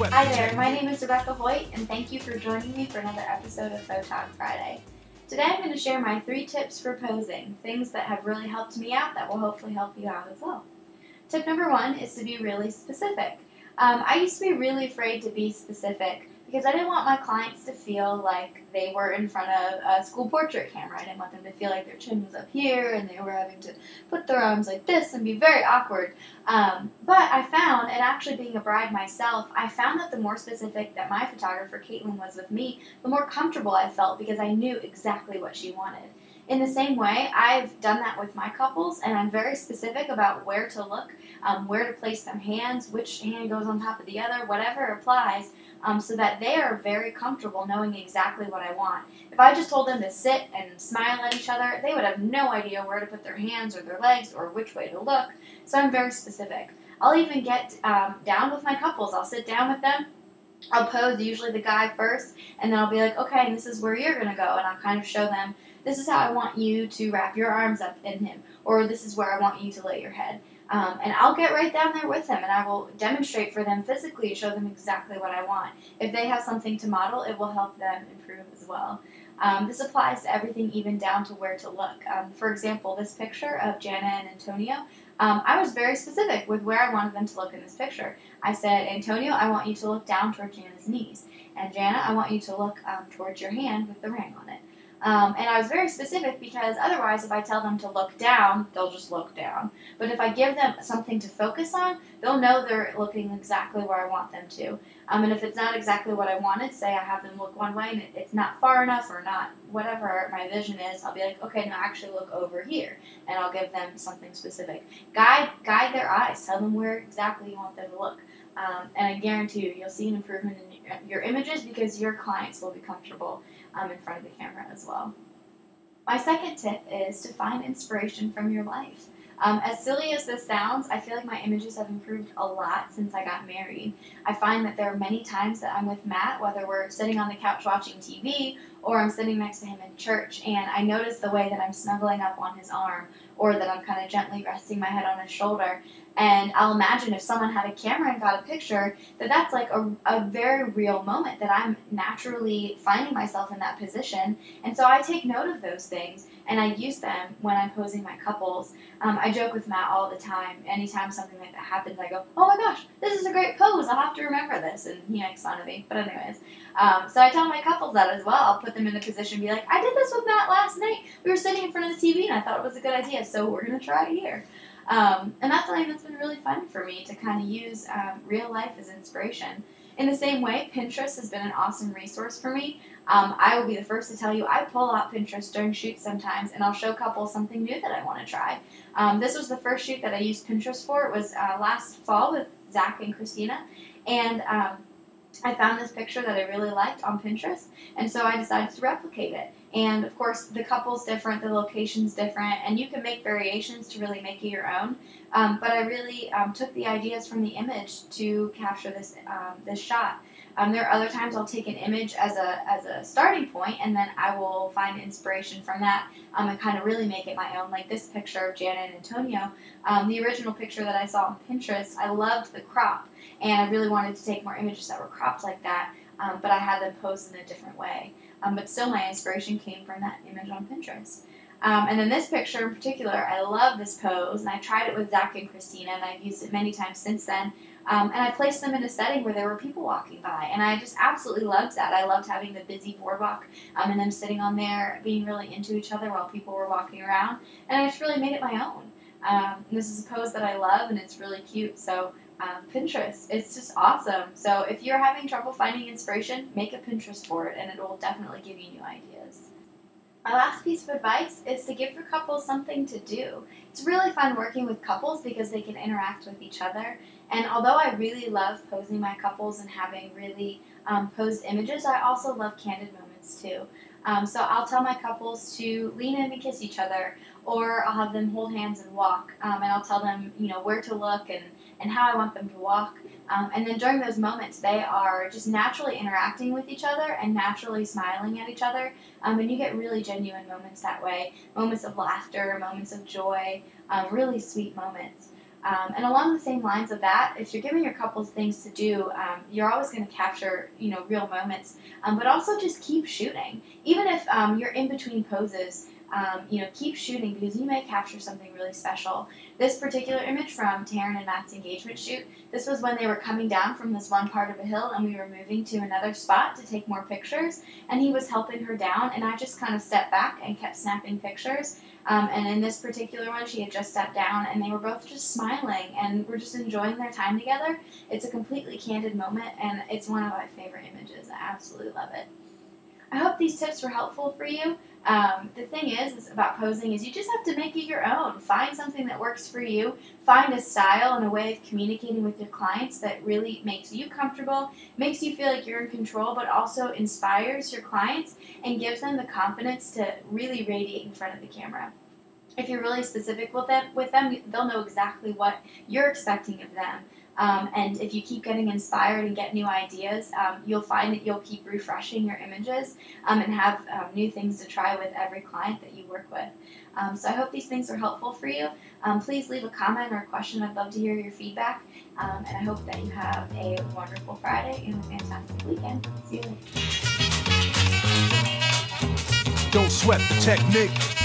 sweat. Hi there, my name is Rebekah Hoyt, and thank you for joining me for another episode of Fotog Friday. Today I'm going to share my 3 tips for posing, things that have really helped me out that will hopefully help you out as well. Tip number 1 is to be really specific. I used to be really afraid to be specific because I didn't want my clients to feel like they were in front of a school portrait camera. I didn't want them to feel like their chin was up here and they were having to put their arms like this and be very awkward. But I found, and actually being a bride myself, I found that the more specific that my photographer, Caitlin, was with me, the more comfortable I felt because I knew exactly what she wanted. In the same way, I've done that with my couples, and I'm very specific about where to look, where to place their hands, which hand goes on top of the other, whatever applies, so that they are very comfortable knowing exactly what I want. If I just told them to sit and smile at each other, they would have no idea where to put their hands or their legs or which way to look, so I'm very specific. I'll even get down with my couples. I'll sit down with them. I'll pose usually the guy first, and then I'll be like, okay, and this is where you're going to go, and I'll kind of show them, this is how I want you to wrap your arms up in him, or this is where I want you to lay your head. And I'll get right down there with them, and I will demonstrate for them physically, show them exactly what I want. If they have something to model, it will help them improve as well. This applies to everything, even down to where to look. For example, this picture of Jana and Antonio, I was very specific with where I wanted them to look in this picture. I said, Antonio, I want you to look down toward Jana's knees. And Jana, I want you to look towards your hand with the ring on it. And I was very specific because otherwise if I tell them to look down, they'll just look down. But if I give them something to focus on, they'll know they're looking exactly where I want them to. And if it's not exactly what I wanted, say I have them look one way and it's not far enough or not whatever my vision is, I'll be like, okay, now actually look over here. And I'll give them something specific. Guide their eyes. Tell them where exactly you want them to look. And I guarantee you'll see an improvement in your images because your clients will be comfortable in front of the camera as well. My second tip is to find inspiration from your life. As silly as this sounds, I feel like my images have improved a lot since I got married. I find that there are many times that I'm with Matt, whether we're sitting on the couch watching TV or I'm sitting next to him in church, and I notice the way that I'm snuggling up on his arm or that I'm kind of gently resting my head on his shoulder. And I'll imagine if someone had a camera and got a picture, that's like a very real moment, that I'm naturally finding myself in that position. And so I take note of those things, and I use them when I'm posing my couples. I joke with Matt all the time. Anytime something like that happens, I go, oh my gosh, this is a great pose. I'll have to remember this. And he makes fun of me. But anyways, so I tell my couples that as well. I'll put them in a position and be like, I did this with Matt last night. We were sitting in front of the TV, and I thought it was a good idea, so we're going to try it here. And that's something that's been really fun for me, to kind of use real life as inspiration. In the same way, Pinterest has been an awesome resource for me. I will be the first to tell you, I pull out Pinterest during shoots sometimes, and I'll show couples something new that I want to try. This was the first shoot that I used Pinterest for. It was last fall with Zach and Christina, and I found this picture that I really liked on Pinterest, and so I decided to replicate it. And of course, the couple's different, the location's different, and you can make variations to really make it your own. But I really took the ideas from the image to capture this shot. There are other times I'll take an image as a starting point, and then I will find inspiration from that and kind of really make it my own. Like this picture of Jana and Antonio, the original picture that I saw on Pinterest, I loved the crop, and I really wanted to take more images that were cropped like that, but I had them posed in a different way. But still, my inspiration came from that image on Pinterest. And then this picture in particular, I love this pose, and I tried it with Zach and Christina, and I've used it many times since then. And I placed them in a setting where there were people walking by, and I just absolutely loved that. I loved having the busy boardwalk and them sitting on there being really into each other while people were walking around, and I just really made it my own. This is a pose that I love, and it's really cute, so Pinterest, it's just awesome. So if you're having trouble finding inspiration, make a Pinterest board, and it will definitely give you new ideas. My last piece of advice is to give your couples something to do. It's really fun working with couples because they can interact with each other. And although I really love posing my couples and having really posed images, I also love candid moments too. So I'll tell my couples to lean in and kiss each other, or I'll have them hold hands and walk, and I'll tell them, where to look and how I want them to walk. And then during those moments, they are just naturally interacting with each other and naturally smiling at each other. And you get really genuine moments that way, moments of laughter, moments of joy, really sweet moments. And along the same lines of that, if you're giving your couples things to do, you're always going to capture, real moments, but also just keep shooting. Even if you're in between poses, keep shooting because you may capture something really special. This particular image from Taryn and Matt's engagement shoot, this was when they were coming down from this one part of a hill and we were moving to another spot to take more pictures, and he was helping her down, and I just kind of stepped back and kept snapping pictures. And in this particular one, she had just stepped down, and they were both just smiling and were just enjoying their time together. It's a completely candid moment, and it's one of my favorite images. I absolutely love it. I hope these tips were helpful for you. The thing is about posing is you just have to make it your own. Find something that works for you. Find a style and a way of communicating with your clients that really makes you comfortable, makes you feel like you're in control, but also inspires your clients and gives them the confidence to really radiate in front of the camera. If you're really specific with them, they'll know exactly what you're expecting of them. And if you keep getting inspired and get new ideas, you'll find that you'll keep refreshing your images and have new things to try with every client that you work with. So I hope these things are helpful for you. Please leave a comment or a question. I'd love to hear your feedback. And I hope that you have a wonderful Friday and a fantastic weekend. See you later. Don't sweat the technique.